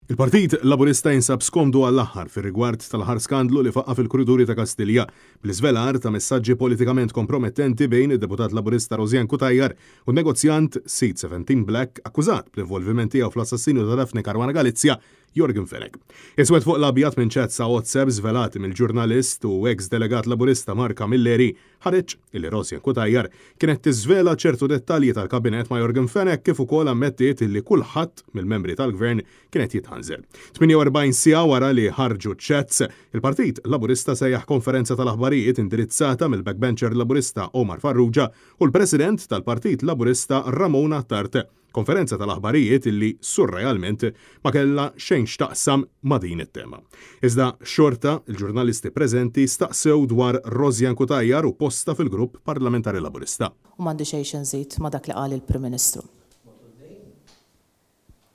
Il-Partit Laburista jinsab skomdu għall-aħħar fir-rigward tal-aħħar skandlu li faqqa fil-Kurituri ta' Kastilja bl-iżvelar ta' messaġġi politikament kompromettenti bejn id-deputat Laburista Rosjan Cutajar u negozjant Seat 17 Black akkużat bl-involviment tiegħu fl-assassinju ta' Daphne Caruana Galizia Jorgen Fenek. Iswed fuq l-abjat minn ċat sa' WhatsApp żvelati mill-ġurnalist u ex-delegat Laburista Marka Milleri ħareġ illi Rosjan Cutajar kienet tiżvela ċertu dettalji tal-kabinet ma' Jorgen Fenek kif ukoll ammettiet illi kulħadd mill-membri tal-gvern kienet jitħanżel. 48 sija wara li ħarġu ċats, il-Partit Laburista sejjaħ konferenza tal-aħbarijiet indirizzata mill-backbencher Laburista Omar Farrugia u l-President tal-Partit Laburista Ramona Tart. Konferenza tal-aħbarijiet illi surrealment ma kellha xejn xtaqsam ma' din it-tema. Iżda xorta il-ġurnalisti preżenti staqsew dwar Rosjan Cutajar u posta fil-grupp parlamentari Laburista. U m'għandi xejn nżid ma' dak li qal il-Prim Ministru.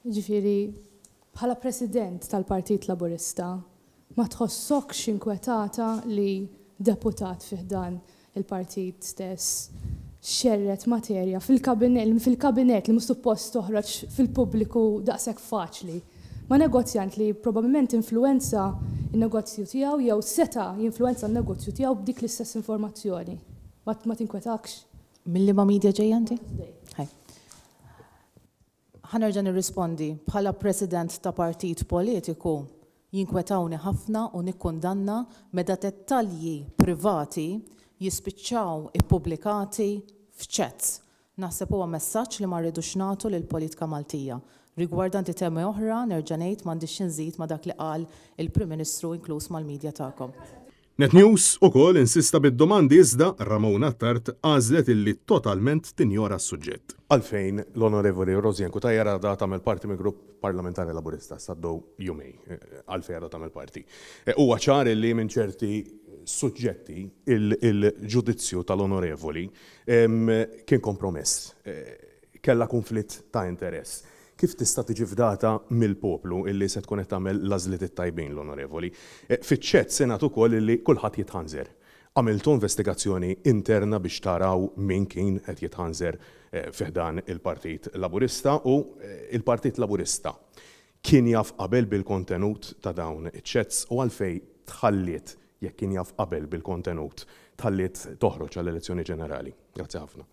Ġifieri, bħala President tal-Partit Laburista ma tħossokx inkwetata li deputat fih dan il-partit stess xerret materja fil-kabinet li mustuppost toħroġ fil-pubbliku daqshekk faċli. Ma' negozjant li probabbilment influenza il-negozju tiegħu jew seta' jinfluenza n-negozju tiegħu b'dik l-istess informazzjoni. Ma tinkwetakx? Mill-liema media ġejjanti? Ħanerġa' nirrispondi bħala President ta' partit politiku jinkwetawni ħafna u nikkundanna meta dettalji privati jispiċċaw ippubblikati f'chats. Naħseb huwa messaġġ li ma rridux nagħtu lill-politika Maltija. Rigwardanti temi oħra nerġa' ngħid m'għandix inżid ma' dak li qal il-Prim Ministru inkluż mal-medja tagħkom. Net News ukoll insista bid-domandi iżda Ramona Tart għażlet illi totalment tinjora s-suġġett. Għalfejn l-Onorevoli Rosjan Cutajar għadha tagħmel parti mill-Grupp Parlamentari Laburista saddew jumej għalfejn għadha tagħmel parti. Huwa ċar li minn ċerti suġġetti il-ġudizzju tal-onorevoli kien kompromess, kella konflitt ta' interess. Kif tista' tiġi fdata mill-poplu illi se tkun qed tagħmel l-għażliet it-tajbin l-onorevoli. Fiċ-ċett senat ukoll illi kulħadd jitħanżer. Għamiltu investigazzjoni interna biex taraw min kien qed jitħanżer fih dan il-Partit Laburista u il-Partit Laburista kien jaf qabel bil-kontenut ta' dawn iċ-ċets u għalfejn tħalliet jekk kien jaf qabel bil-kontenut tħalliet toħroġ għall-elezzjoni ġenerali. Grazzi ħafna.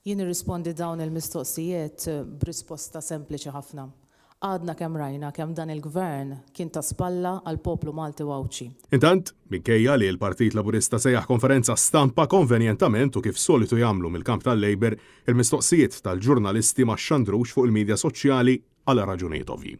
Jien nirrispondi dawn il-mistoqsijiet b'risposta sempliċi ħafna. Għadna kemm rajna kemm dan il-gvern kien ta' spalla għal poplu Malti wawċi. Intant, minkejja li l-Partit Laburista sejjaħ konferenza stampa konvenjentament u kif solitu jagħmlu mill-kamp tal-Labor, il-mistoqsijiet tal-ġurnalisti ma xxandrux fuq il-medja soċjali għal raġunijiet ovvji.